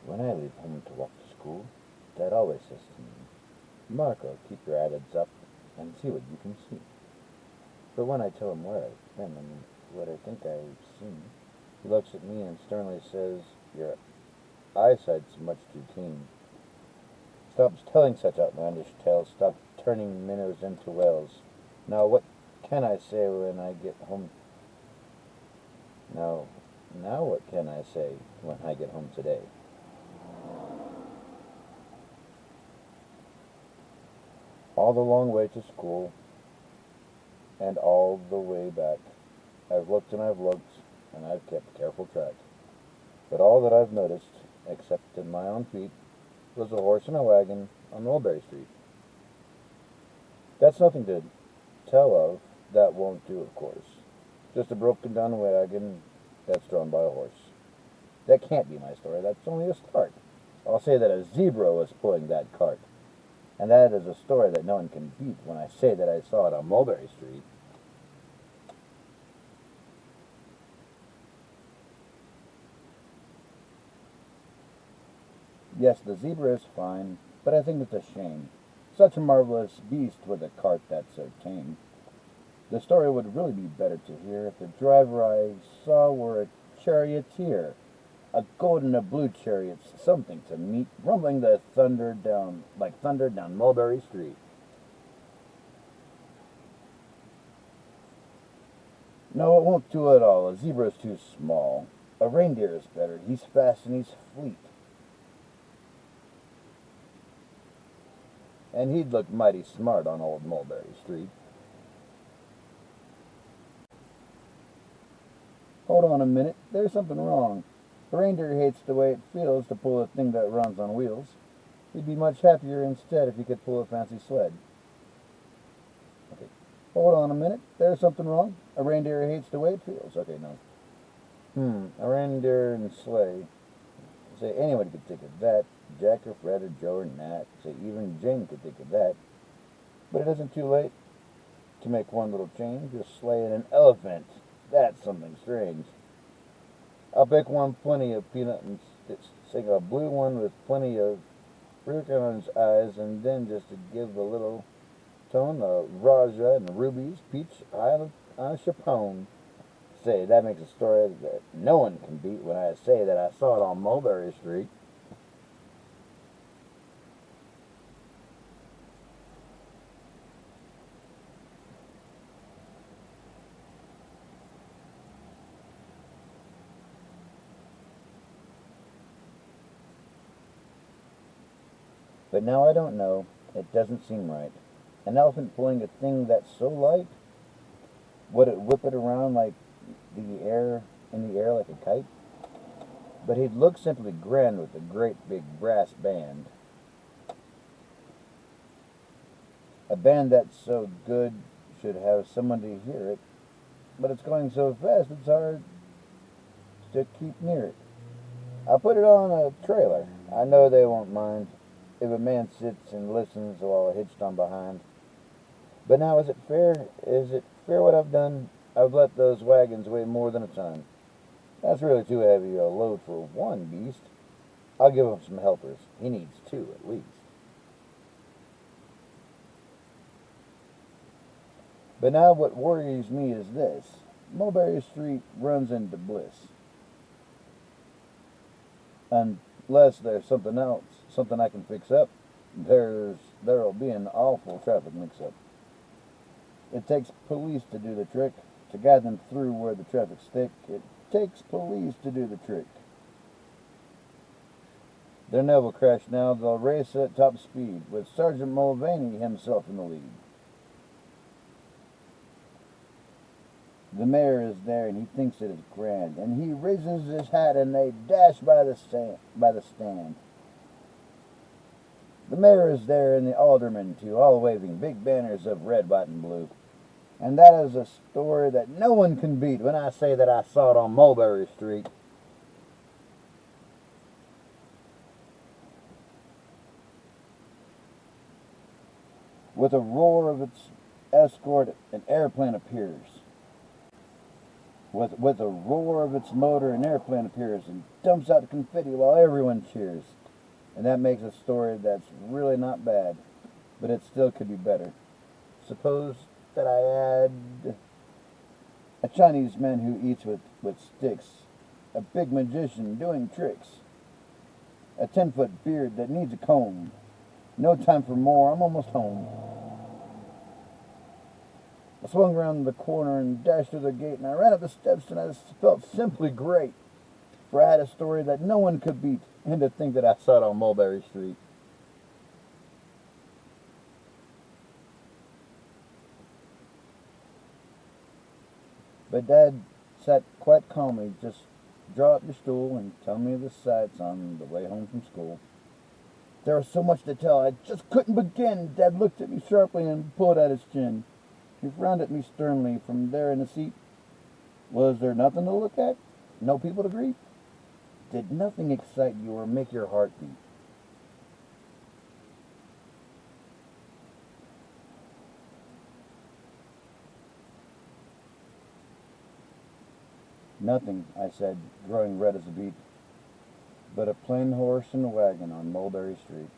When I leave home to walk to school, Dad always says to me, Marco, keep your eyelids up and see what you can see. But when I tell him where I've been and what I think I've seen, he looks at me and sternly says, your eyesight's much too keen. Stop telling such outlandish tales. Stop turning minnows into whales. Now what can I say when I get home? Now, now what can I say when I get home today? All the long way to school and all the way back, I've looked and I've kept careful track. But all that I've noticed, except in my own feet, was a horse and a wagon on Mulberry Street. That's nothing to tell of. That won't do, of course. Just a broken down wagon that's drawn by a horse. That can't be my story. That's only a start. I'll say that a zebra was pulling that cart. And that is a story that no one can beat when I say that I saw it on Mulberry Street. Yes, the zebra is fine, but I think it's a shame. Such a marvelous beast with a cart that's so tame. The story would really be better to hear if the driver I saw were a charioteer. A gold and a blue chariot's something to meet, rumbling the thunder down like thunder down Mulberry Street. No, it won't do at all. A zebra's too small. A reindeer is better. He's fast and he's fleet. And he'd look mighty smart on old Mulberry Street. Hold on a minute. There's something wrong. A reindeer hates the way it feels to pull a thing that runs on wheels. He'd be much happier instead if he could pull a fancy sled. Okay. Hold on a minute. There's something wrong. A reindeer hates the way it feels. Okay, no. A reindeer and sleigh. Say anyone could think of that. Jack or Fred or Joe or Nat. Say even Jane could think of that. But it isn't too late to make one little change. A sleigh and an elephant. That's something strange. I'll pick one plenty of peanut and sing a blue one with plenty of fruit on his eyes, and then just to give a little tone, a Raja and rubies, peach, on a chapone. Say, that makes a story that no one can beat when I say that I saw it on Mulberry Street. But now I don't know. It doesn't seem right. An elephant pulling a thing that's so light? Would it whip it around like in the air like a kite? But he'd look simply grand with a great big brass band. A band that's so good should have someone to hear it, but it's going so fast it's hard to keep near it. I'll put it on a trailer. I know they won't mind if a man sits and listens while hitched on behind. But now, is it fair? Is it fair what I've done? I've let those wagons weigh more than a ton. That's really too heavy a load for one beast. I'll give him some helpers. He needs two at least. But now what worries me is this. Mulberry Street runs into bliss. Unless there's something else, something I can fix up, there'll be an awful traffic mix-up. It takes police to do the trick, to guide them through where the traffic's thick. It takes police to do the trick. They'll never crash now. They'll race at top speed, with Sergeant Mulvaney himself in the lead. The mayor is there, and he thinks it is grand, and he raises his hat, and they dash by the stand. The mayor is there, and the aldermen too, all waving big banners of red, white, and blue. And that is a story that no one can beat when I say that I saw it on Mulberry Street. With a roar of its escort, an airplane appears. With a roar of its motor, an airplane appears and dumps out confetti while everyone cheers. And that makes a story that's really not bad, but it still could be better. Suppose that I add a Chinese man who eats with sticks, a big magician doing tricks, a 10-foot beard that needs a comb. No time for more, I'm almost home. I swung around the corner and dashed through the gate, and I ran up the steps, and I felt simply great, for I had a story that no one could beat, and to think that I saw it on Mulberry Street. But Dad sat quite calmly, just draw up your stool and tell me the sights on the way home from school. There was so much to tell, I just couldn't begin. Dad looked at me sharply and pulled at his chin. He frowned at me sternly from there in the seat. Was there nothing to look at? No people to greet? Did nothing excite you or make your heart beat? Nothing, I said, growing red as a beet, but a plain horse and wagon on Mulberry Street.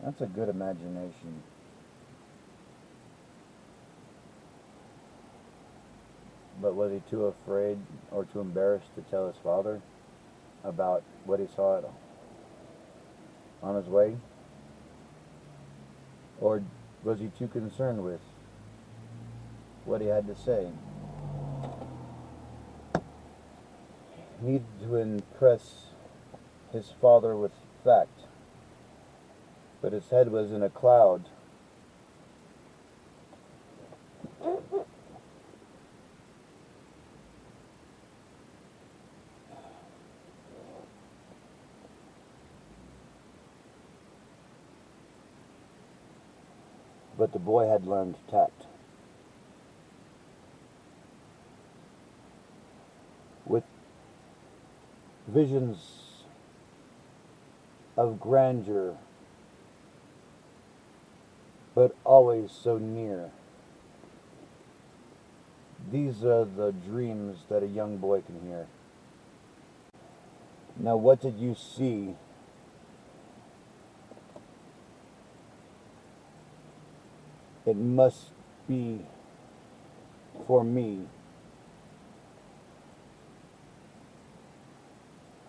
That's a good imagination. But was he too afraid or too embarrassed to tell his father about what he saw on his way? Or was he too concerned with what he had to say? He needed to impress his father with fact, but his head was in a cloud. But the boy had learned tact. With visions of grandeur, but always so near. These are the dreams that a young boy can hear. Now, what did you see? It must be for me.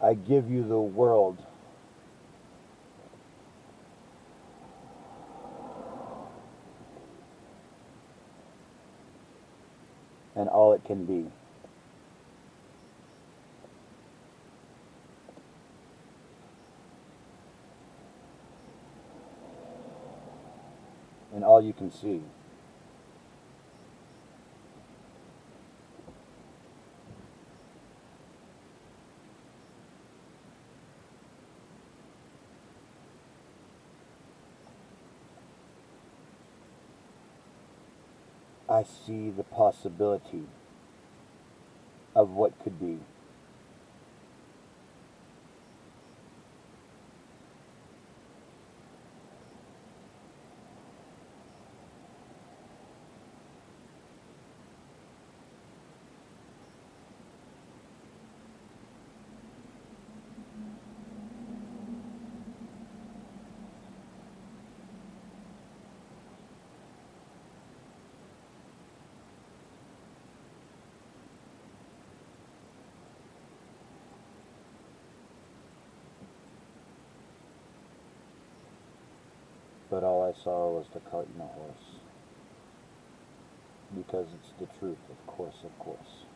I give you the world. And all it can be. And all you can see. I see the possibility of what could be. But all I saw was the cart and the horse. Because it's the truth, of course, of course.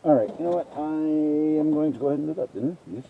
Alright, you know what? I am going to go ahead and do that then. Yes.